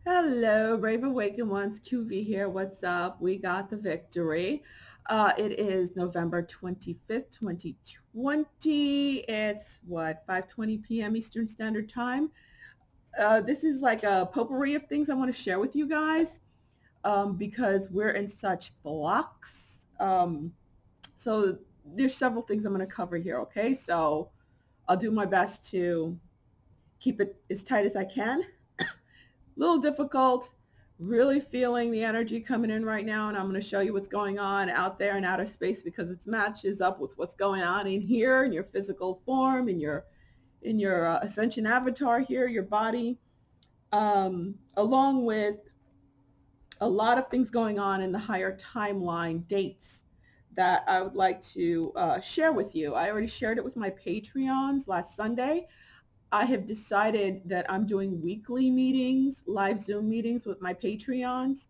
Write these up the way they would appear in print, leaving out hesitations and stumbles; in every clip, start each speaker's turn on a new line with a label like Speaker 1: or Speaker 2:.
Speaker 1: Hello, Brave Awakened Ones. QV here. What's up? We got the victory. It is November 25th, 2020. It's what, 5:20 p.m. Eastern Standard Time. This is like a potpourri of things I want to share with you guys because we're in such flux. So there's several things I'm going to cover here, okay? So I'll do my best to keep it as tight as I can. Little difficult, really feeling the energy coming in right now, and I'm going to show you what's going on out there in outer space because it matches up with what's going on in here in your physical form, in your ascension avatar here, your body, along with a lot of things going on in the higher timeline dates that I would like to share with you. I already shared it with my Patreons last Sunday. I have decided that I'm doing weekly meetings, live Zoom meetings with my Patreons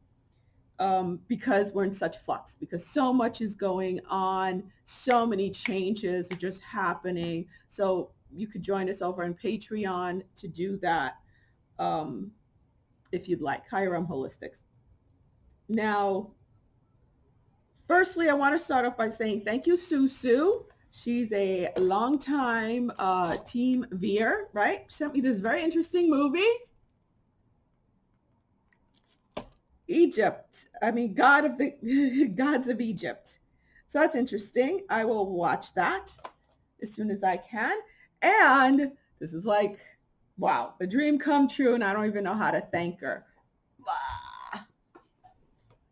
Speaker 1: because we're in such flux, because so much is going on, so many changes are just happening. So you could join us over on Patreon to do that um, if you'd like. Hiram Holistics. Now, firstly, I want to start off by saying thank you, Susu. She's a longtime team viewer, right? She sent me this very interesting movie, Egypt. I mean, God of the gods of Egypt. So that's interesting. I will watch that as soon as I can. And this is like, wow, a dream come true, and I don't even know how to thank her. Ah,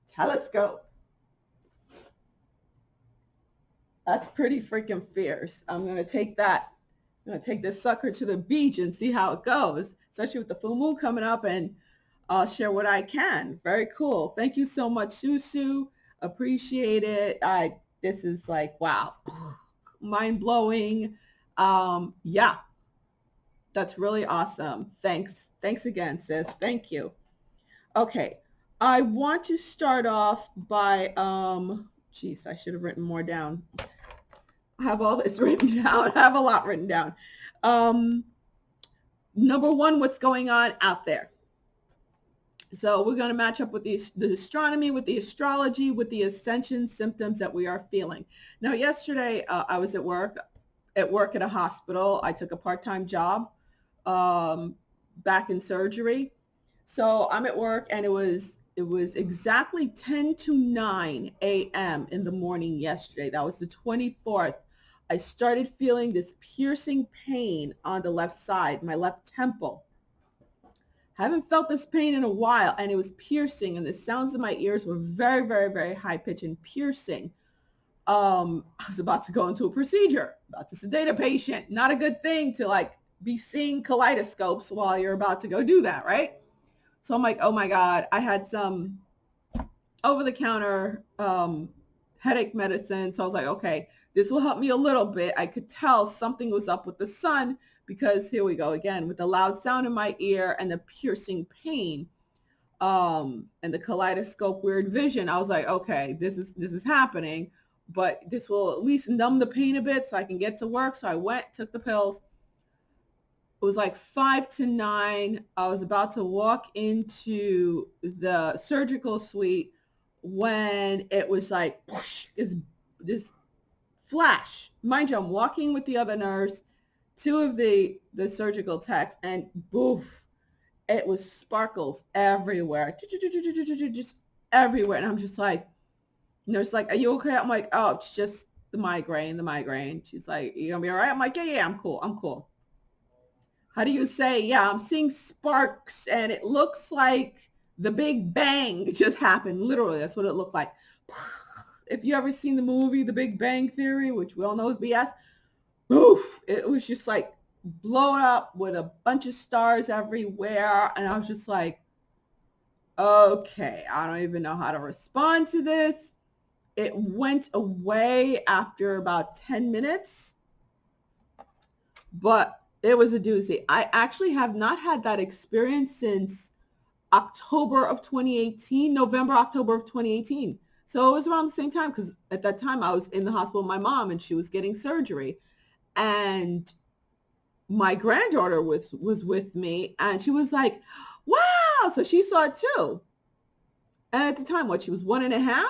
Speaker 1: telescope. That's pretty freaking fierce. I'm going to take that. I'm going to take this sucker to the beach and see how it goes, especially with the full moon coming up, and I'll share what I can. Very cool. Thank you so much, Susu. Appreciate it. This is like, wow, mind blowing. Yeah, that's really awesome. Thanks. Thanks again, sis. Thank you. Okay. I want to start off by, geez, I should have written more down. I have all this written down. I have a lot written down. Um, Number one, what's going on out there? So we're going to match up with the astronomy, with the astrology, with the ascension symptoms that we are feeling. Now, yesterday I was at work at a hospital. I took a part-time job back in surgery. So I'm at work, and it was exactly 10 to 9 a.m. in the morning yesterday. That was the 24th. I started feeling this piercing pain on the left side, my left temple. Haven't felt this pain in a while, and it was piercing, and the sounds in my ears were very, very, very high pitched and piercing. I was about to go into a procedure, about to sedate a patient. Not a good thing to like be seeing kaleidoscopes while you're about to go do that, right? So I'm like, oh my God, I had some over-the-counter headache medicine. So I was like, okay, this will help me a little bit. I could tell something was up with the sun because here we go again with the loud sound in my ear and the piercing pain and the kaleidoscope weird vision. I was like, okay, this is happening, but this will at least numb the pain a bit so I can get to work. So I went, took the pills. It was like 5 to 9. I was about to walk into the surgical suite when it was like whoosh, this flash. Mind you, I'm walking with the other nurse, two of the surgical techs, and boof, it was sparkles everywhere, just everywhere. And I'm just like, nurse like, are you okay? I'm like, oh, it's just the migraine. She's like, you gonna be all right? I'm like, yeah, I'm cool. How do you say, yeah, I'm seeing sparks, and it looks like the Big Bang just happened. Literally, that's what it looked like. If you ever seen the movie The Big Bang Theory, which we all know is BS, poof, it was just like blown up with a bunch of stars everywhere. And I was just like, okay, I don't even know how to respond to this. It went away after about 10 minutes, but it was a doozy. I actually have not had that experience since October of 2018, November, October of 2018. So it was around the same time because at that time I was in the hospital with my mom and she was getting surgery. And my granddaughter was with me, and she was like, wow, wow. So she saw it too. And at the time, what, she was 1.5?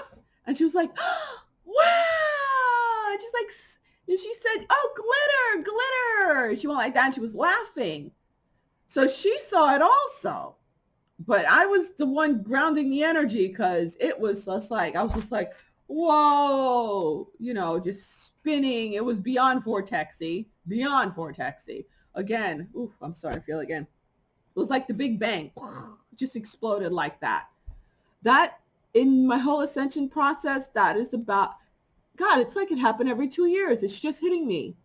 Speaker 1: And she was like, oh, wow. And she's like, and she said, oh, glitter, glitter. She went like that and she was laughing. So she saw it also. But I was the one grounding the energy because it was just like, I was just like, whoa, you know, just spinning. It was beyond vortexy, beyond vortexy. Again, oof, I'm starting to feel it again. It was like the Big Bang, just exploded like that. That, in my whole ascension process, that is about, God, it's like it happened every 2 years. It's just hitting me.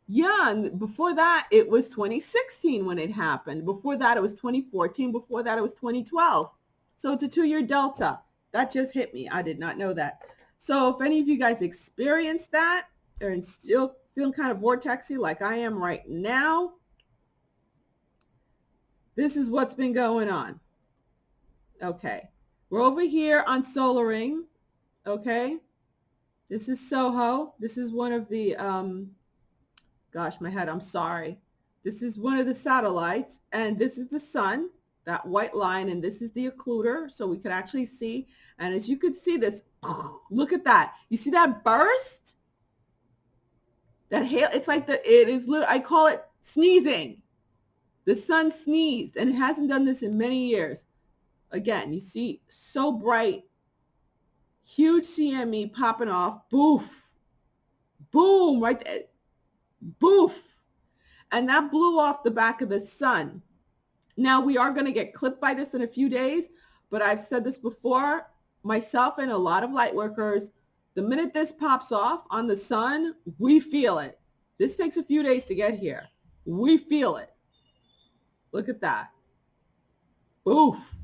Speaker 1: Yeah, and before that, it was 2016 when it happened. Before that, it was 2014. Before that, it was 2012. So it's a 2-year delta. That just hit me. I did not know that. So if any of you guys experienced that or still feeling kind of vortexy like I am right now, this is what's been going on. Okay. We're over here on Solaring. Okay. This is Soho. This is one of the, gosh, my head, I'm sorry. This is one of the satellites, and this is the sun, that white line, and this is the occluder, so we could actually see. And as you could see this, look at that. You see that burst? That hail, it's like it is little, I call it sneezing. The sun sneezed, and it hasn't done this in many years. Again, you see, so bright, huge CME popping off, boof, boom, right there, boof. And that blew off the back of the sun. Now, we are going to get clipped by this in a few days, but I've said this before, myself and a lot of light workers, the minute this pops off on the sun, we feel it. This takes a few days to get here. We feel it. Look at that. Oof.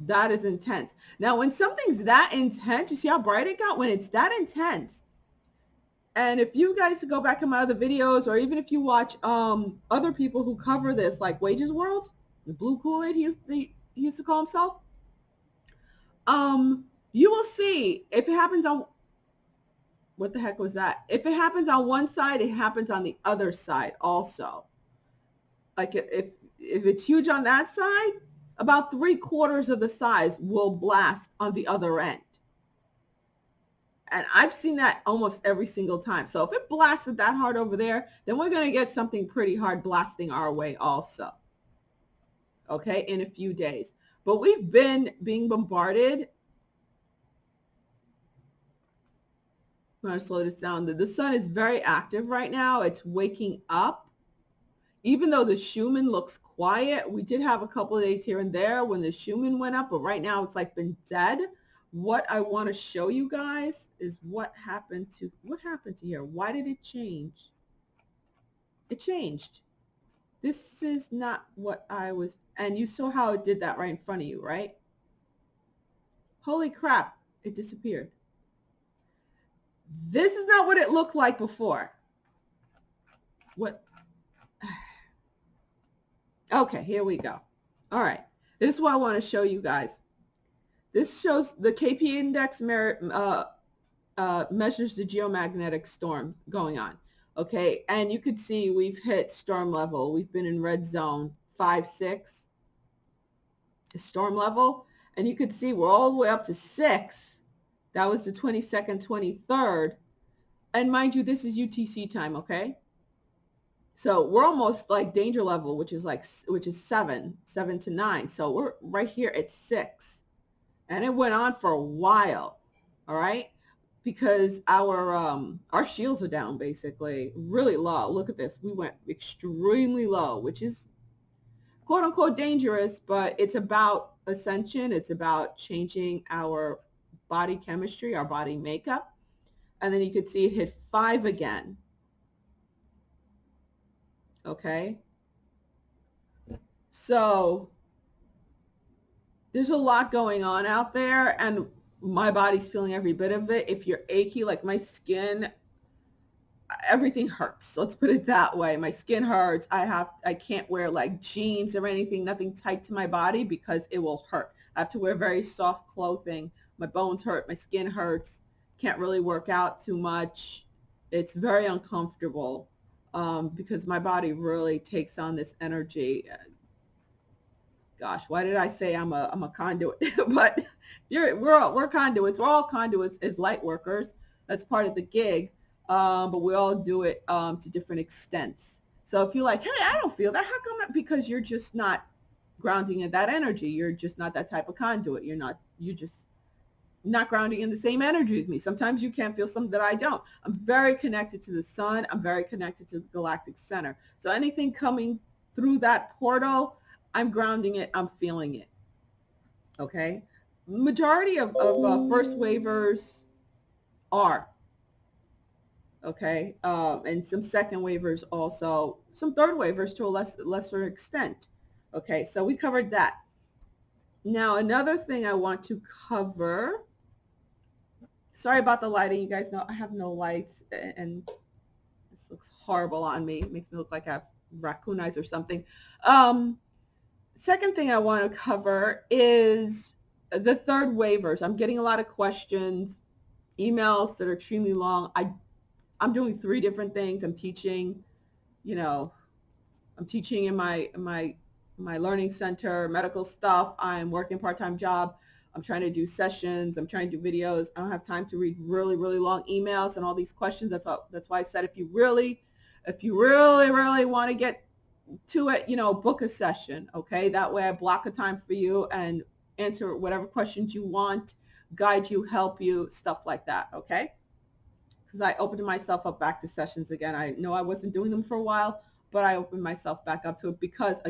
Speaker 1: That is intense. Now, when something's that intense, you see how bright it got? When it's that intense, and if you guys go back in my other videos, or even if you watch other people who cover this, like Wages World, the Blue Kool-Aid he used to call himself, you will see if it happens on, what the heck was that? If it happens on one side, it happens on the other side also. Like if it's huge on that side, about 3/4 of the size will blast on the other end. And I've seen that almost every single time. So if it blasted that hard over there, then we're going to get something pretty hard blasting our way also. Okay, in a few days. But we've been being bombarded. I'm going to slow this down. The sun is very active right now. It's waking up. Even though the Schumann looks quiet, we did have a couple of days here and there when the Schumann went up, but right now it's like been dead. What I want to show you guys is what happened to here. Why did it change? It changed. This is not what I was, and you saw how it did that right in front of you, right? Holy crap, it disappeared. This is not what it looked like before. What? Okay, here we go. All right, this is what I want to show you guys. This shows the KP index measures the geomagnetic storm going on. Okay, and you could see we've hit storm level. We've been in red zone 5, 6, storm level, and you could see we're all the way up to 6. That was the 22nd, 23rd, and mind you, this is UTC time. Okay. So we're almost like danger level, which is 7 to 9. So we're right here at 6. And it went on for a while. All right. Because our shields are down basically really low. Look at this. We went extremely low, which is quote unquote dangerous, but it's about ascension. It's about changing our body chemistry, our body makeup. And then you could see it hit 5 again. Okay, so there's a lot going on out there, and my body's feeling every bit of it. If you're achy, like my skin, everything hurts. Let's put it that way. My skin hurts. I can't wear like jeans or anything, nothing tight to my body because it will hurt. I have to wear very soft clothing. My bones hurt. My skin hurts. Can't really work out too much. It's very uncomfortable. Because my body really takes on this energy. gosh, why did I say I'm a conduit? But we're conduits. We're all conduits as light workers. That's part of the gig. But we all do it to different extents. So if you're like, hey, I don't feel that, how come not? Because you're just not grounding in that energy. You're just not that type of conduit. You're just not grounding in the same energy as me. Sometimes you can't feel something that I don't. I'm very connected to the sun. I'm very connected to the galactic center. So anything coming through that portal, I'm grounding it. I'm feeling it. Okay. Majority of first waivers are. Okay. And some second waivers also. Some third waivers to a lesser extent. Okay. So we covered that. Now, another thing I want to cover. Sorry about the lighting. You guys know I have no lights and this looks horrible on me. It makes me look like I have raccoon eyes or something. Second thing I want to cover is the third waivers. I'm getting a lot of questions, emails that are extremely long. I'm doing 3 different things. I'm teaching, I'm teaching in my learning center, medical stuff. I'm working part-time job. I'm trying to do sessions. I'm trying to do videos. I don't have time to read really, really long emails and all these questions. That's why I said if you really want to get to it, book a session. Okay. That way I block a time for you and answer whatever questions you want, guide you, help you, stuff like that. Okay. Because I opened myself up back to sessions again. I know I wasn't doing them for a while, but I opened myself back up to it because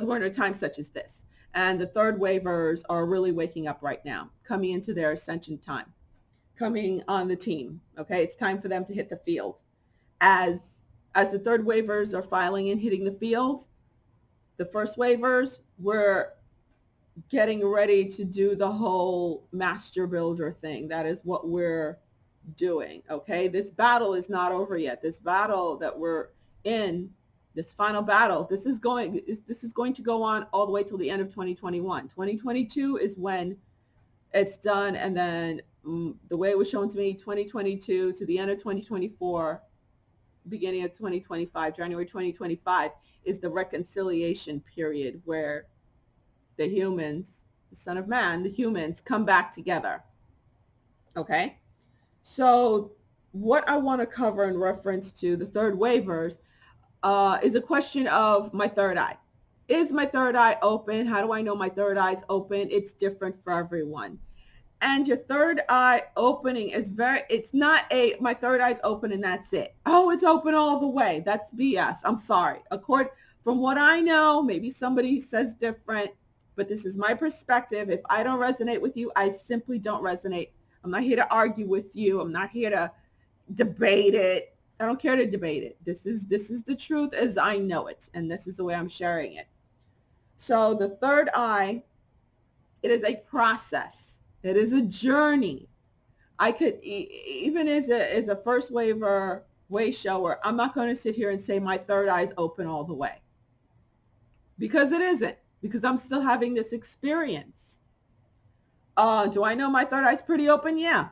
Speaker 1: we're in a time such as this. And the third waivers are really waking up right now, coming into their ascension time, coming on the team. Okay, it's time for them to hit the field. As the third waivers are filing and hitting the field, the first waivers, we're getting ready to do the whole master builder thing. That is what we're doing. Okay, this battle is not over yet. This battle that we're in, this final battle, this is going to go on all the way till the end of 2021. 2022 is when it's done, and then the way it was shown to me, 2022 to the end of 2024, beginning of 2025, January 2025 is the reconciliation period where the humans, the Son of Man, the humans come back together. Okay, so what I want to cover in reference to the third waivers is a question of my third eye. Is my third eye open? How do I know my third eye is open? It's different for everyone. And your third eye opening is it's not my third eye's open and that's it. Oh, it's open all the way. That's BS. I'm sorry. From what I know, maybe somebody says different, but this is my perspective. If I don't resonate with you, I simply don't resonate. I'm not here to argue with you. I'm not here to debate it. I don't care to debate it. This is the truth as I know it, and this is the way I'm sharing it. So the third eye, it is a process. It is a journey. I could, even as a first waiver, way shower, I'm not going to sit here and say my third eye is open all the way. Because it isn't. Because I'm still having this experience. Do I know my third eye is pretty open? Yeah.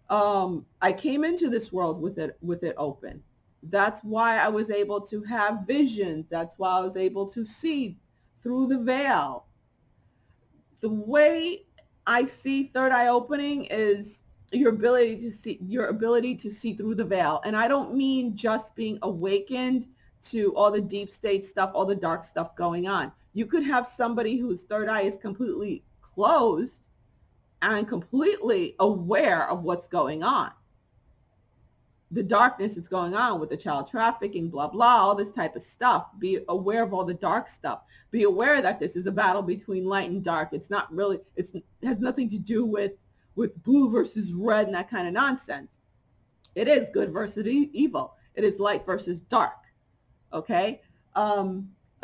Speaker 1: I came into this world with it open. That's why I was able to have visions. That's why I was able to see through the veil. The way I see third eye opening is your ability to see through the veil. And I don't mean just being awakened to all the deep state stuff, all the dark stuff going on. You could have somebody whose third eye is completely closed and completely aware of what's going on. The darkness that's going on with the child trafficking, blah, blah, all this type of stuff. Be aware of all the dark stuff. Be aware that this is a battle between light and dark. It's not really, it has nothing to do with blue versus red and that kind of nonsense. It is good versus evil. It is light versus dark. Okay?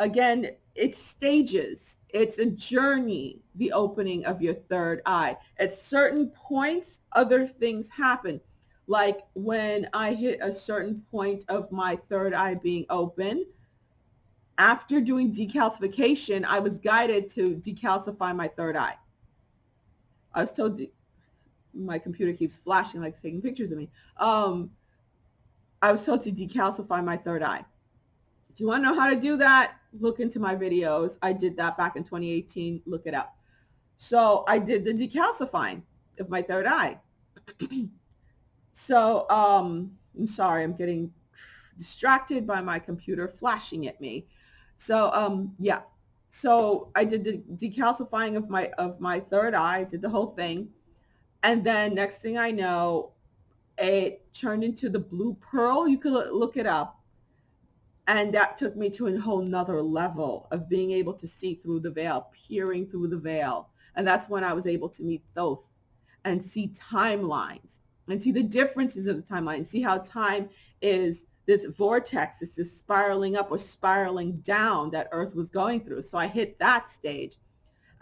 Speaker 1: Again, it's stages. It's a journey, the opening of your third eye. At certain points, other things happen. Like when I hit a certain point of my third eye being open, after doing decalcification, I was guided to decalcify my third eye. I was told, my computer keeps flashing like it's taking pictures of me. I was told to decalcify my third eye. If you want to know how to do that, look into my videos. I did that back in 2018. Look it up. So I did the decalcifying of my third eye. So I'm sorry, I'm getting distracted by my computer flashing at me. So yeah. So I did the decalcifying of my third eye, did the whole thing. And then next thing I know, it turned into the blue pearl. You could look it up. And that took me to a whole nother level of being able to see through the veil, peering through the veil. And that's when I was able to meet Thoth and see timelines and see the differences of the timeline, see how time is this vortex, is this spiraling up or spiraling down that Earth was going through. So I hit that stage.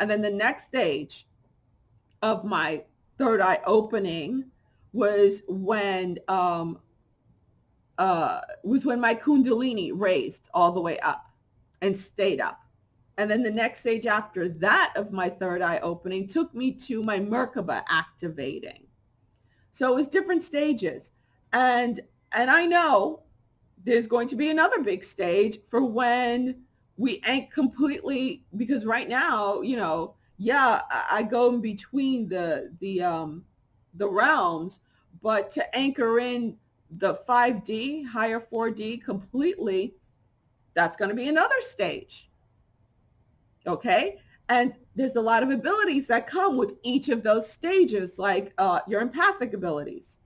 Speaker 1: And then the next stage of my third eye opening was when my Kundalini raised all the way up and stayed up. And then the next stage after that of my third eye opening took me to my Merkaba activating. So it was different stages. And I know there's going to be another big stage for when we ain't completely, because right now, you know, yeah, I go in between the realms, but to anchor in the 5D, higher 4D completely, that's going to be another stage. Okay. And there's a lot of abilities that come with each of those stages, like your empathic abilities.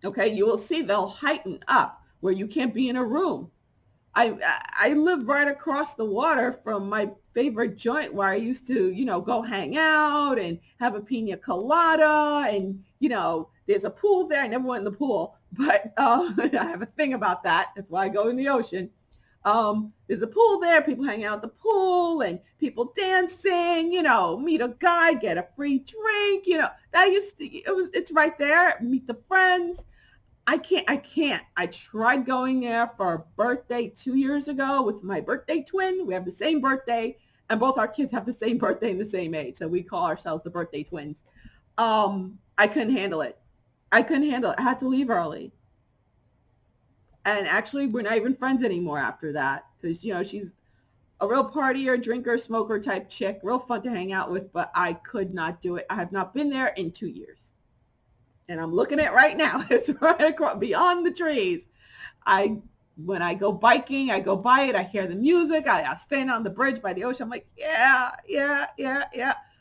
Speaker 1: Okay. You will see they'll heighten up where you can't be in a room. I live right across the water from my favorite joint where I used to, you know, go hang out and have a pina colada, and, you know, there's a pool there. I never went in the pool, but I have a thing about that. That's why I go in the ocean. There's a pool there, people hang out at the pool and people dancing, you know, meet a guy, get a free drink, you know, it's right there, meet the friends. I can't. I tried going there for a birthday 2 years ago with my birthday twin. We have the same birthday, and both our kids have the same birthday and the same age. So we call ourselves the birthday twins. I couldn't handle it. I had to leave early. And actually, we're not even friends anymore after that, because, you know, she's a real partier, drinker, smoker type chick, real fun to hang out with, but I could not do it. I have not been there in 2 years. And I'm looking at right now. It's right across beyond the trees. When I go biking, I go by it. I hear the music. I stand on the bridge by the ocean. I'm like, yeah.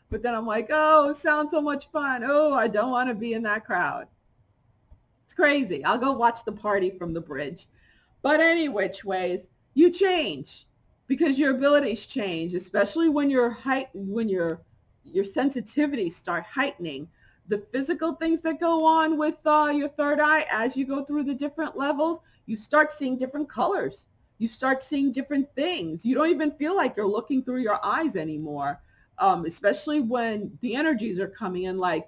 Speaker 1: But then I'm like, oh, it sounds so much fun. Oh, I don't want to be in that crowd. It's crazy. I'll go watch the party from the bridge. But any which ways, you change because your abilities change, especially when your sensitivities start heightening. The physical things that go on with your third eye, as you go through the different levels, you start seeing different colors. You start seeing different things. You don't even feel like you're looking through your eyes anymore, especially when the energies are coming in, like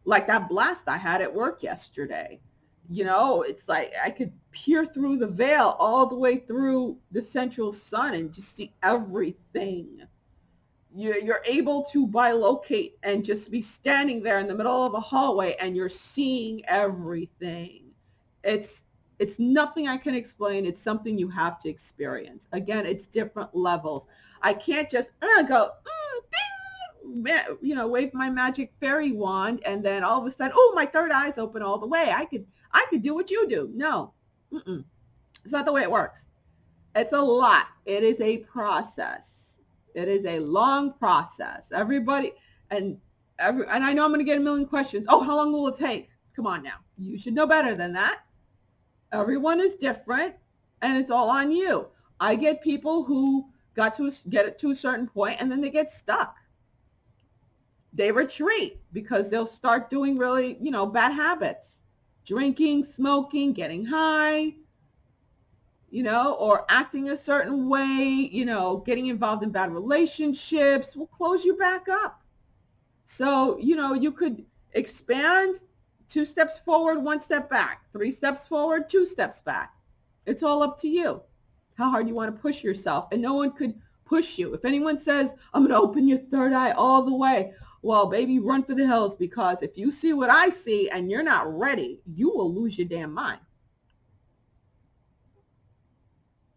Speaker 1: that blast I had at work yesterday. You know, it's like I could peer through the veil all the way through the central sun and just see everything. You're able to bilocate and just be standing there in the middle of a hallway and you're seeing everything. It's nothing I can explain. It's something you have to experience. Again, it's different levels. I can't just go, you know, wave my magic fairy wand and then all of a sudden, oh, my third eye's open all the way. I could do what you do. No, it's not the way it works. It's a lot. It is a process. It is a long process. Everybody, and I know I'm going to get a million questions. Oh, how long will it take? Come on now. You should know better than that. Everyone is different and it's all on you. I get people who get it to a certain point and then they get stuck. They retreat because they'll start doing really, you know, bad habits. Drinking, smoking, getting high, you know, or acting a certain way, you know, getting involved in bad relationships will close you back up. So, you know, you could expand 2 steps forward, 1 step back, 3 steps forward, 2 steps back. It's all up to you, how hard you want to push yourself. And no one could push you. If anyone says, I'm going to open your third eye all the way, well, baby, run for the hills, because if you see what I see and you're not ready, you will lose your damn mind.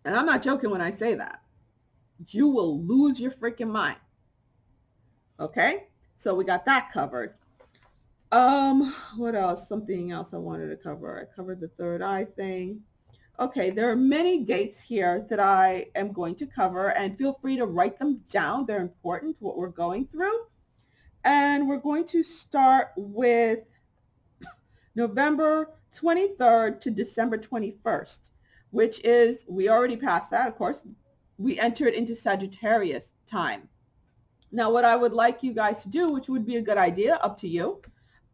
Speaker 1: And I'm not joking when I say that. you will lose your freaking mind. Okay, so we got that covered. What else? Something else I wanted to cover. I covered the third eye thing. Okay, there are many dates here that I am going to cover, and feel free to write them down. They're important, what we're going through. And we're going to start with November 23rd to December 21st, which is, we already passed that, of course. We entered into Sagittarius time. Now, what I would like you guys to do, which would be a good idea, up to you,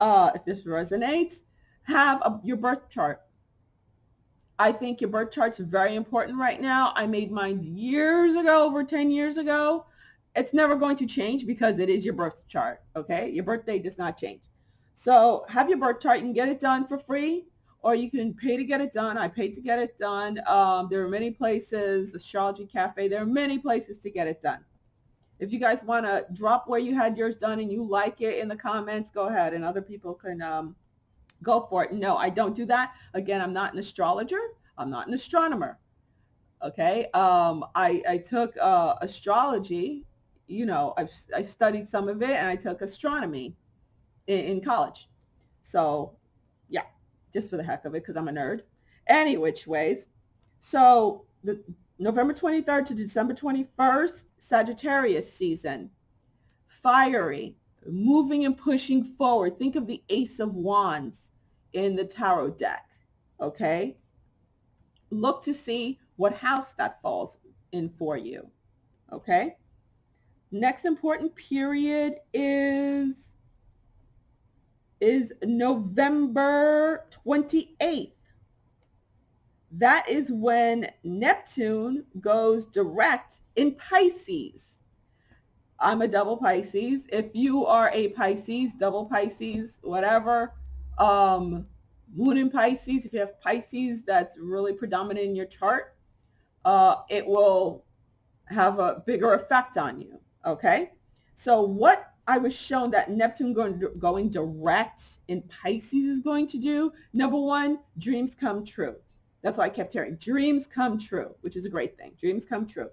Speaker 1: if this resonates, have your birth chart. I think your birth chart's very important right now. I made mine years ago, over 10 years ago. It's never going to change because it is your birth chart, okay? Your birthday does not change. So have your birth chart. You can get it done for free, or you can pay to get it done. I paid to get it done. There are many places, Astrology Cafe, there are many places to get it done. If you guys want to drop where you had yours done and you like it in the comments, go ahead, and other people can go for it. No, I don't do that. Again, I'm not an astrologer. I'm not an astronomer. Okay. I took astrology, you know, I studied some of it, and I took astronomy in college. So yeah, just for the heck of it, because I'm a nerd. Any which ways. So the November 23rd to December 21st, Sagittarius season. Fiery, moving and pushing forward. Think of the Ace of Wands in the tarot deck, okay? Look to see what house that falls in for you, okay? Next important period is November 28th. That is when Neptune goes direct in Pisces. I'm a double Pisces. If you are a Pisces, double Pisces, whatever, moon in Pisces, if you have Pisces that's really predominant in your chart, it will have a bigger effect on you. Okay. So what I was shown that Neptune going direct in Pisces is going to do, number one, dreams come true. That's why I kept hearing dreams come true, which is a great thing. Dreams come true.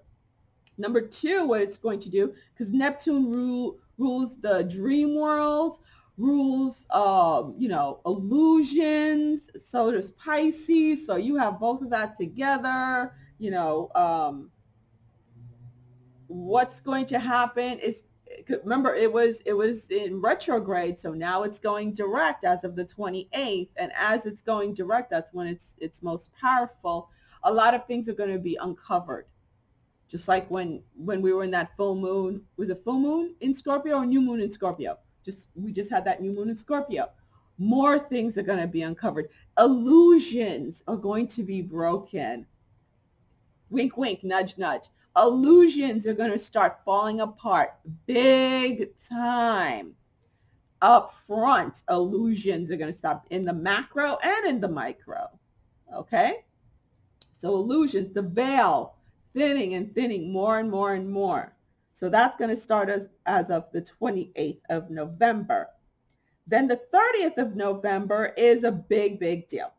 Speaker 1: Number two, what it's going to do, because Neptune rules the dream world, rules, illusions. So does Pisces. So you have both of that together. What's going to happen is, remember, it was in retrograde, so now it's going direct as of the 28th, and as it's going direct, that's when it's most powerful. A lot of things are going to be uncovered, just like when we were in that full moon. Was it full moon in Scorpio or new moon in Scorpio? We just had that new moon in Scorpio. More things are going to be uncovered. Illusions are going to be broken. Wink, wink, nudge, nudge. Illusions are going to start falling apart big time. Up front, illusions are going to stop in the macro and in the micro. Okay? So illusions, the veil, thinning and thinning more and more and more. So that's going to start as of the 28th of November. Then the 30th of November is a big, big deal.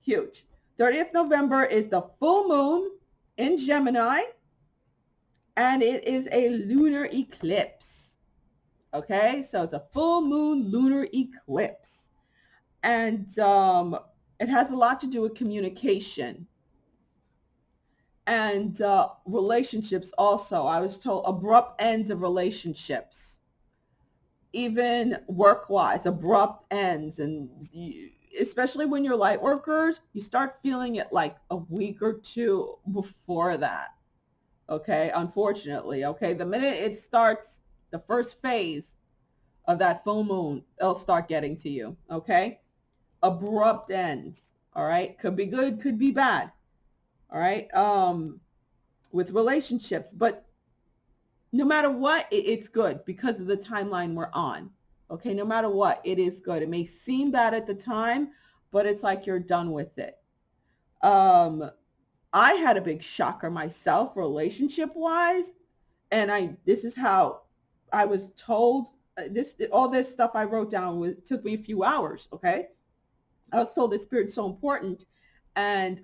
Speaker 1: Huge. 30th November is the full moon in Gemini, and it is a lunar eclipse. Okay, so it's a full moon lunar eclipse, and it has a lot to do with communication and relationships also. I was told abrupt ends of relationships, even work-wise, abrupt ends. And especially when you're light workers, you start feeling it like a week or two before that. Okay, unfortunately. Okay, the minute it starts, the first phase of that full moon, it'll start getting to you. Okay, abrupt ends. All right, could be good, could be bad. All right, with relationships, but no matter what, it's good because of the timeline we're on. Okay, no matter what, it is good. It may seem bad at the time, but it's like you're done with it. I had a big shocker myself, relationship-wise, and this is how I was told. All this stuff I wrote down took me a few hours. Okay, I was told this spirit's so important, and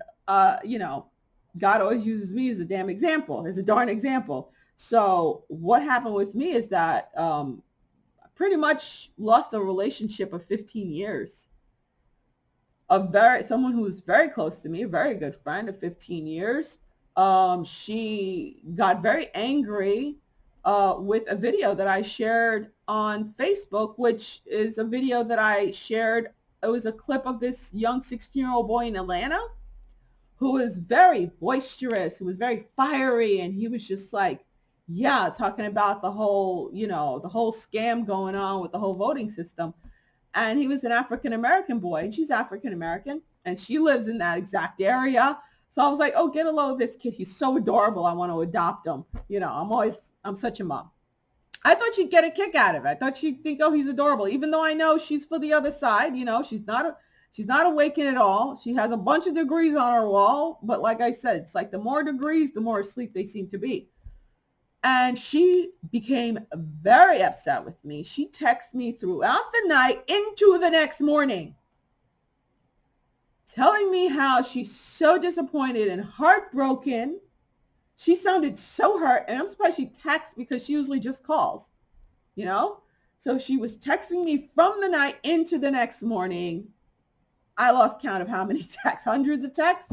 Speaker 1: God always uses me as a damn example, as a darn example. So what happened with me is that I pretty much lost a relationship of 15 years. Someone who was very close to me, a very good friend of 15 years. She got very angry with a video that I shared on Facebook, which is a video that I shared. It was a clip of this young 16-year-old boy in Atlanta who was very boisterous, who was very fiery, and he was just like, yeah, talking about the whole, the whole scam going on with the whole voting system. And he was an African American boy, and she's African American, and she lives in that exact area. So I was like, oh, get a load of this kid. He's so adorable. I want to adopt him. I'm such a mom. I thought she'd get a kick out of it. I thought she'd think, oh, he's adorable, even though I know she's for the other side. She's not awakened at all. She has a bunch of degrees on her wall. But like I said, it's like the more degrees, the more asleep they seem to be. And she became very upset with me. She texted me throughout the night into the next morning, telling me how she's so disappointed and heartbroken. She sounded so hurt. And I'm surprised she texts because she usually just calls, So she was texting me from the night into the next morning. I lost count of how many texts, hundreds of texts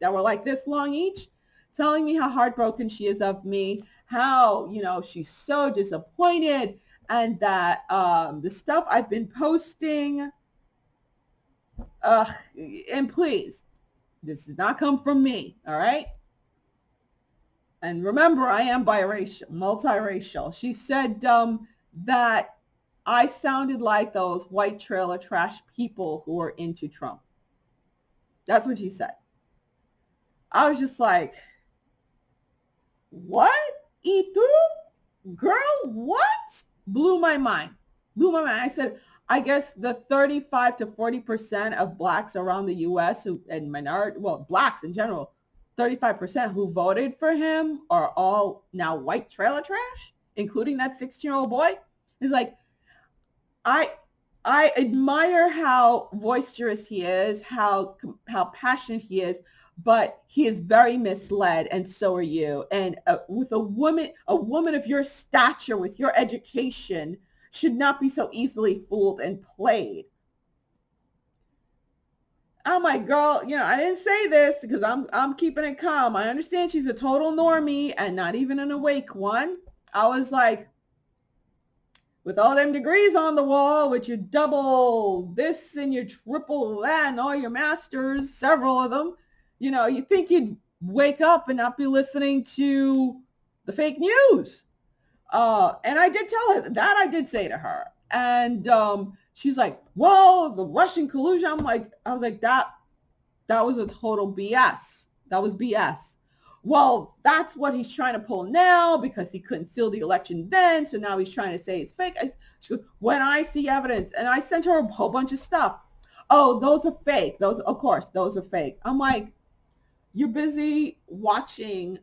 Speaker 1: that were like this long each, telling me how heartbroken she is of me, how, she's so disappointed, and that the stuff I've been posting, and please, this does not come from me, all right? And remember, I am biracial, multiracial. She said that I sounded like those white trailer trash people who are into Trump. That's what she said. I was just like, what? E2? Girl, what? Blew my mind. I said, I guess the 35 to 40% of blacks around the U.S. and minority, blacks in general, 35% who voted for him are all now white trailer trash, including that 16-year-old boy. It's like, I admire how boisterous he is, how passionate he is, but he is very misled, and so are you. And with a woman of your stature, with your education, should not be so easily fooled and played. I'm like, girl, I didn't say this because I'm keeping it calm. I understand she's a total normie and not even an awake one. I was like, with all them degrees on the wall, with your double this and your triple that and all your masters, several of them, you think you'd wake up and not be listening to the fake news. And I did tell her that. I did say to her. And she's like, well, the Russian collusion. I was like, that was a total BS. That was BS. Well, that's what he's trying to pull now because he couldn't seal the election then. So now he's trying to say it's fake. She goes, when I see evidence, and I sent her a whole bunch of stuff. Oh, those are fake. Those are fake. I'm like, you're busy watching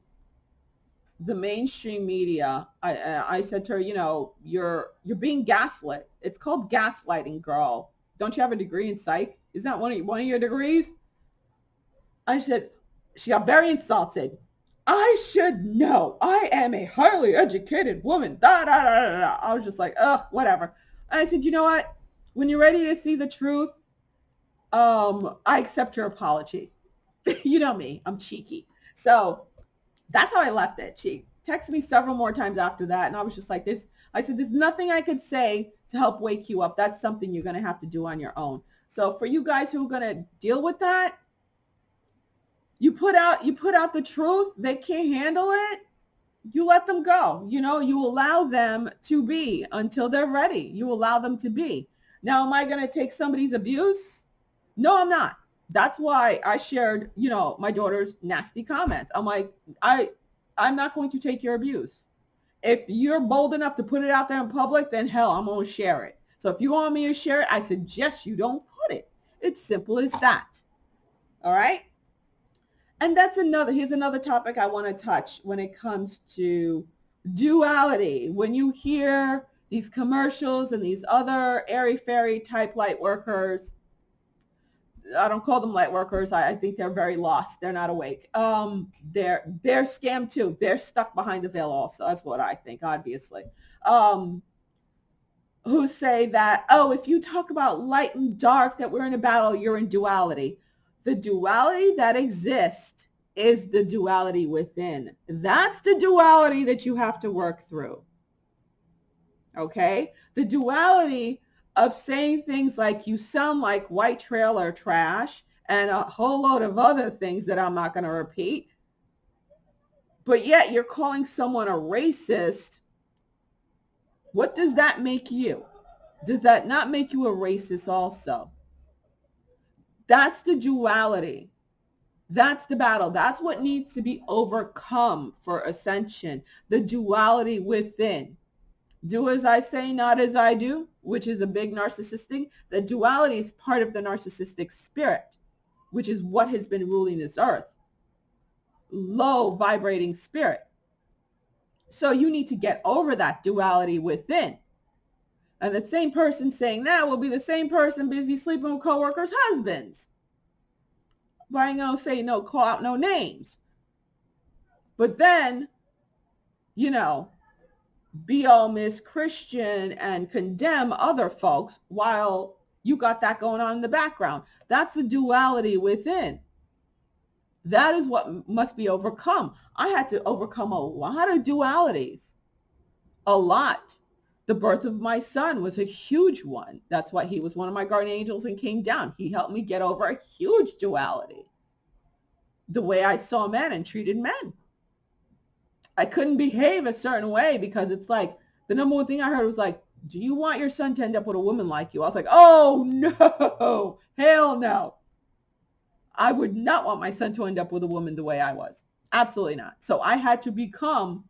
Speaker 1: the mainstream media. I said to her, you're being gaslit. It's called gaslighting, girl. Don't you have a degree in psych? Is that one of your degrees? I said, she got very insulted. I should know. I am a highly educated woman. Da, da, da, da, da. I was just like, ugh, whatever. And I said, you know what? When you're ready to see the truth, I accept your apology. You know me. I'm cheeky. So that's how I left it. She texted me several more times after that. And I was just like this. I said, there's nothing I could say to help wake you up. That's something you're going to have to do on your own. So for you guys who are going to deal with that, you put out the truth. They can't handle it. You let them go. You allow them to be until they're ready. You allow them to be. Now, am I going to take somebody's abuse? No, I'm not. That's why I shared, my daughter's nasty comments. I'm like, I'm not going to take your abuse. If you're bold enough to put it out there in public, then hell, I'm going to share it. So if you want me to share it, I suggest you don't put it. It's simple as that. All right. And here's another topic I want to touch when it comes to duality. When you hear these commercials and these other airy-fairy type light workers, I don't call them light workers. I think they're very lost. They're not awake. They're scammed too. They're stuck behind the veil also. That's what I think, obviously. Who say that, oh, if you talk about light and dark, that we're in a battle, you're in duality. The duality that exists is the duality within. That's the duality that you have to work through. Okay? The duality of saying things like you sound like white trailer trash and a whole load of other things that I'm not going to repeat. But yet you're calling someone a racist. What does that make you? Does that not make you a racist also? That's the duality. That's the battle. That's what needs to be overcome for ascension. The duality within. Do as I say, not as I do, which is a big narcissistic. The duality is part of the narcissistic spirit, which is what has been ruling this earth. Low vibrating spirit. So you need to get over that duality within. And the same person saying that will be the same person busy sleeping with coworkers' husbands. But I ain't gonna say no, call out no names. But then, be all Miss Christian and condemn other folks while you got that going on in the background. That's the duality within. That is what must be overcome. I had to overcome a lot of dualities. A lot. The birth of my son was a huge one. That's why he was one of my guardian angels and came down. He helped me get over a huge duality. The way I saw men and treated men. I couldn't behave a certain way because it's like, the number one thing I heard was like, do you want your son to end up with a woman like you? I was like, oh no, hell no. I would not want my son to end up with a woman the way I was. Absolutely not. So I had to become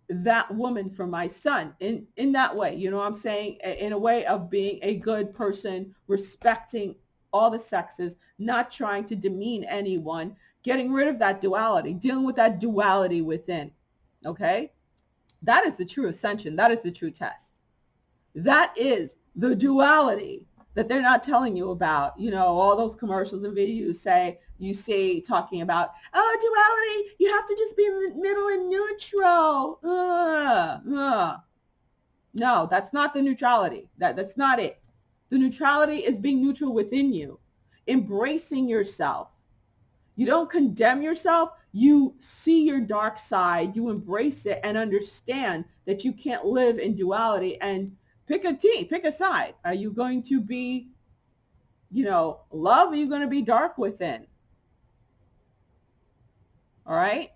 Speaker 1: that woman for my son in that way. You know what I'm saying? In a way of being a good person, respecting all the sexes, not trying to demean anyone, getting rid of that duality, dealing with that duality within. Okay? That is the true ascension. That is the true test. That is the duality that they're not telling you about. All those commercials and videos you see talking about, oh, duality, you have to just be in the middle and neutral. No, that's not the neutrality. That's not it. The neutrality is being neutral within you, embracing yourself. You don't condemn yourself. You see your dark side. You embrace it and understand that you can't live in duality and pick a team, pick a side. Are you going to be, love? Or are you going to be dark within? All right.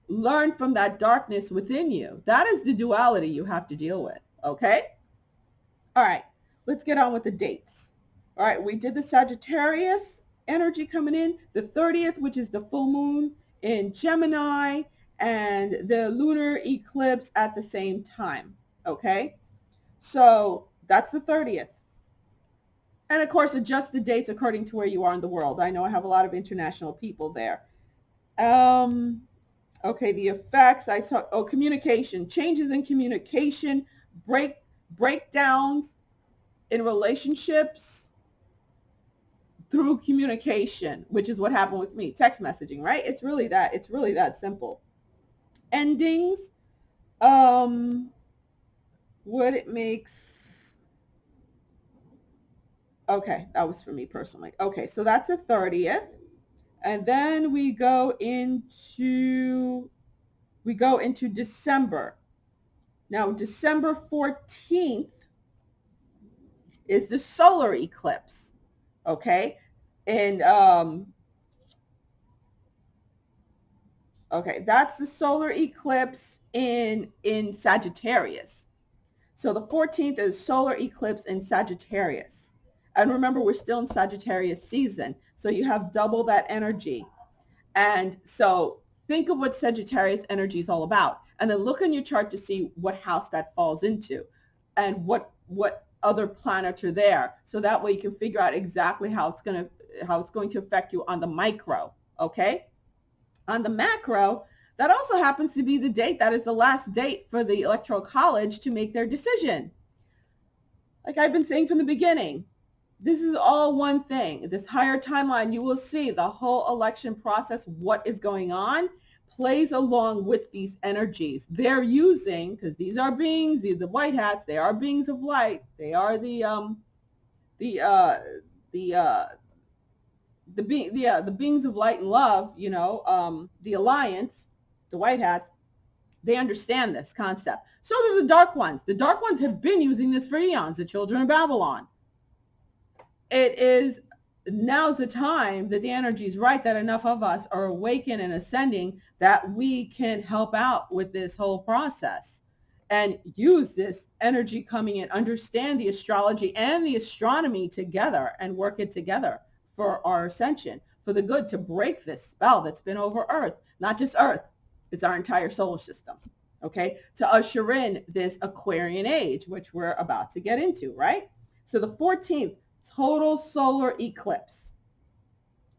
Speaker 1: Learn from that darkness within you. That is the duality you have to deal with. Okay. All right. Let's get on with the dates. All right. We did the Sagittarius energy coming in, the 30th, which is the full moon in Gemini, and the lunar eclipse at the same time. Okay. So that's the 30th. And of course, adjust the dates according to where you are in the world. I know I have a lot of international people there. Okay, the effects I saw. Oh, communication, changes in communication, breakdowns in relationships through communication, which is what happened with me. Text messaging, right? It's really that simple. Endings, what it makes. Okay, that was for me personally. Okay, so that's the 30th. And then we go into December. Now, December 14th is the solar eclipse. Okay. And, okay, that's the solar eclipse in Sagittarius. So the 14th is solar eclipse in Sagittarius. And remember, we're still in Sagittarius season. So you have double that energy. And so think of what Sagittarius energy is all about. And then look on your chart to see what house that falls into and what other planets are there. So that way you can figure out exactly how it's going to affect you on the micro. Okay. On the macro, that also happens to be the date that is the last date for the Electoral College to make their decision. Like I've been saying from the beginning, This is all one thing. This higher timeline, you will see the whole election process, what is going on, plays along with these energies. They're using, because these are beings, the white hats, they are beings of light. They are the uh the uh the beings of light and love, the alliance, the white hats. They understand this concept. So do the dark ones. The dark ones have been using this for eons, the children of Babylon. It is now's the time that the energy is right, that enough of us are awakened and ascending that we can help out with this whole process and use this energy coming in, understand the astrology and the astronomy together and work it together for our ascension, for the good, to break this spell that's been over Earth. Not just Earth, it's our entire solar system. Okay, to usher in this Aquarian age, which we're about to get into, right? So the 14th, total solar eclipse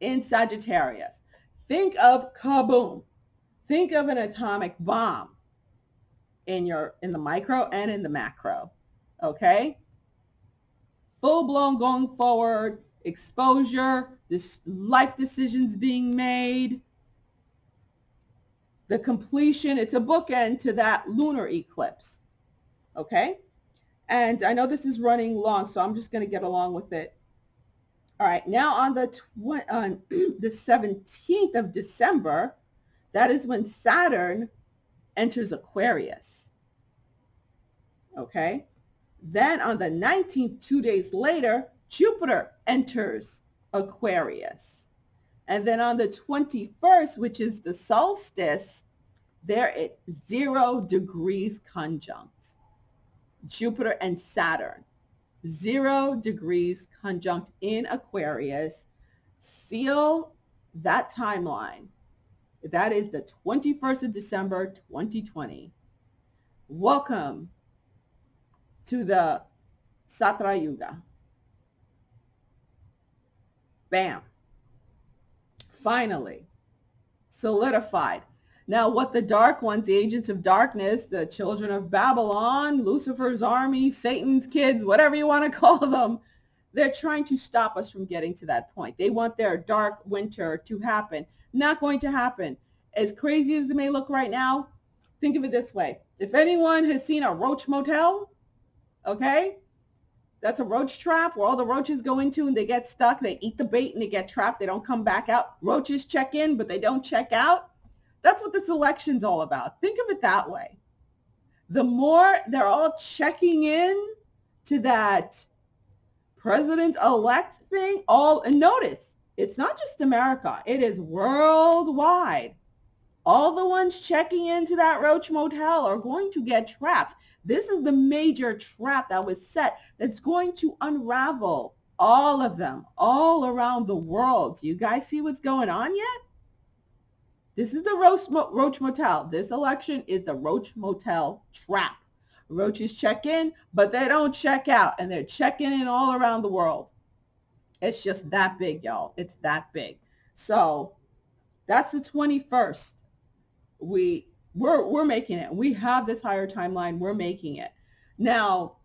Speaker 1: in Sagittarius. Think of kaboom. Think of an atomic bomb in the micro and in the macro. Okay? Full-blown going forward, exposure, this life decisions being made, the completion. It's a bookend to that lunar eclipse. Okay? And I know this is running long, so I'm just going to get along with it. All right, now on the 17th of December, that is when Saturn enters Aquarius. Okay? Then on the 19th, 2 days later, Jupiter enters Aquarius. And then on the 21st, which is the solstice, they're at 0 degrees conjunct. Jupiter and Saturn, 0 degrees conjunct in Aquarius. Seal that timeline. That is the 21st of December, 2020. Welcome to the Satra Yuga. Bam. Finally, solidified. Now, what the dark ones, the agents of darkness, the children of Babylon, Lucifer's army, Satan's kids, whatever you want to call them, they're trying to stop us from getting to that point. They want their dark winter to happen. Not going to happen. As crazy as it may look right now, think of it this way. If anyone has seen a roach motel, okay, that's a roach trap where all the roaches go into and they get stuck. They eat the bait and they get trapped. They don't come back out. Roaches check in, but they don't check out. That's what this election's all about. Think of it that way. The more they're all checking in to that president-elect thing, and notice, it's not just America. It is worldwide. All the ones checking into that roach motel are going to get trapped. This is the major trap that was set that's going to unravel all of them all around the world. Do you guys see what's going on yet? This is the Roach Motel. This election is the Roach Motel trap. Roaches check in, but they don't check out, and they're checking in all around the world. It's just that big, y'all. It's that big. So that's the 21st. We're making it. We have this higher timeline. We're making it. Now,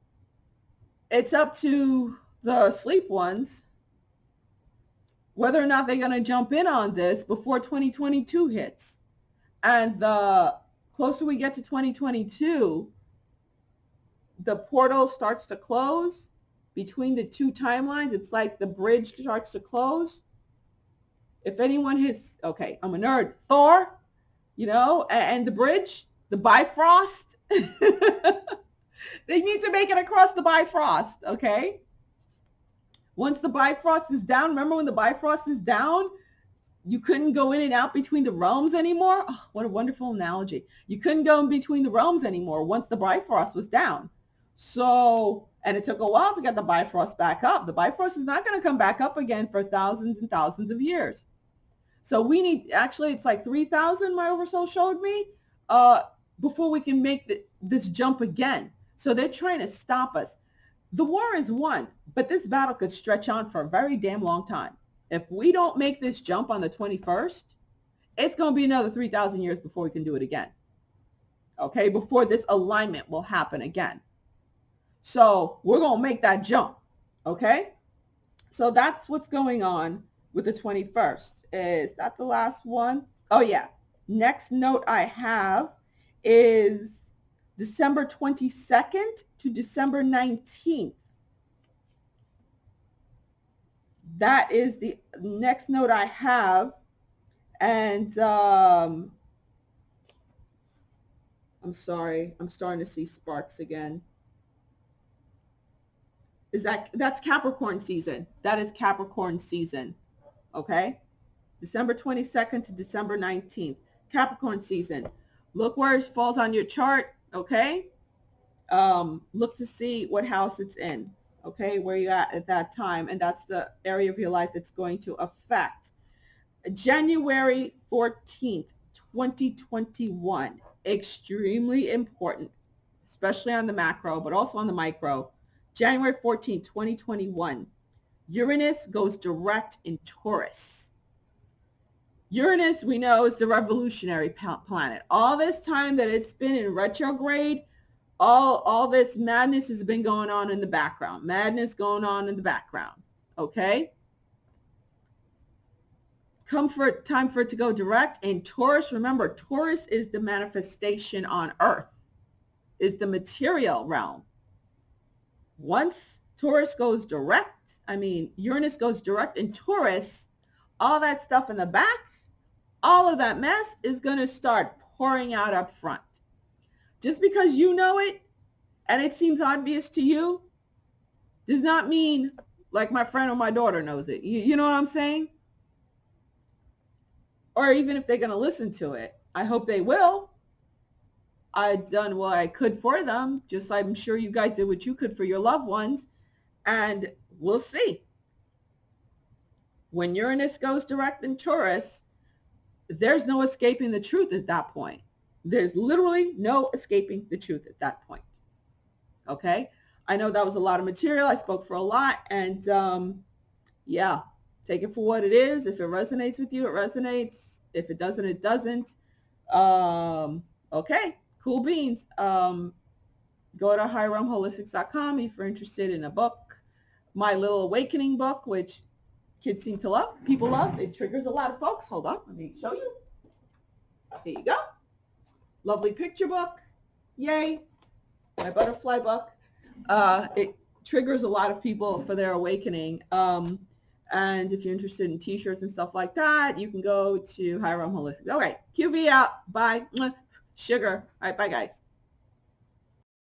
Speaker 1: it's up to the sleep ones whether or not they're going to jump in on this before 2022 hits. And the closer we get to 2022, the portal starts to close between the two timelines. It's like the bridge starts to close. If anyone has, okay, I'm a nerd, Thor, and the bridge, the Bifrost, they need to make it across the Bifrost, okay? Once the Bifrost is down, remember when the Bifrost is down, you couldn't go in and out between the realms anymore? Oh, what a wonderful analogy. You couldn't go in between the realms anymore once the Bifrost was down. So, and it took a while to get the Bifrost back up. The Bifrost is not going to come back up again for thousands and thousands of years. So we need, actually, it's like 3,000, my oversoul showed me, before we can make this jump again. So they're trying to stop us. The war is won, but this battle could stretch on for a very damn long time. If we don't make this jump on the 21st, it's going to be another 3,000 years before we can do it again. Okay, before this alignment will happen again. So we're going to make that jump. Okay? So that's what's going on with the 21st. Is that the last one? Oh yeah. Next note I have is December 22nd to December 19th. That is the next note I have. And I'm sorry, I'm starting to see sparks again. That's Capricorn season. That is Capricorn season. Okay? December 22nd to December 19th. Capricorn season. Look where it falls on your chart, okay? Look to see what house it's in, okay? Where you're at that time. And that's the area of your life it's going to affect. January 14th, 2021. Extremely important, especially on the macro, but also on the micro. January 14th, 2021. Uranus goes direct in Taurus. Uranus, we know, is the revolutionary planet. All this time that it's been in retrograde, all this madness has been going on in the background. Madness going on in the background. Okay? Time for it to go direct. And Taurus, remember, Taurus is the manifestation on Earth, is the material realm. Once Taurus goes direct, Uranus goes direct in Taurus, all that stuff in the back, all of that mess is going to start pouring out up front. Just because you know it and it seems obvious to you does not mean like my friend or my daughter knows it. You know what I'm saying? Or even if they're going to listen to it, I hope they will. I've done what I could for them, just like I'm sure you guys did what you could for your loved ones. And we'll see. When Uranus goes direct in Taurus, there's no escaping the truth at that point. There's literally no escaping the truth at that point. Okay? I know that was a lot of material. I spoke for a lot. And yeah, take it for what it is. If it resonates with you, it resonates. If it doesn't, it doesn't. Okay, cool beans. Go to highrealmholistics.com if you're interested in a book. My Little Awakening book, which kids seem to love, people love. It triggers a lot of folks. Hold on, let me show you. Here you go. Lovely picture book. Yay. My butterfly book. It triggers a lot of people for their awakening. And if you're interested in t-shirts and stuff like that, you can go to High Realm Holistics. All right, QB out. Bye. Sugar. All right, bye guys.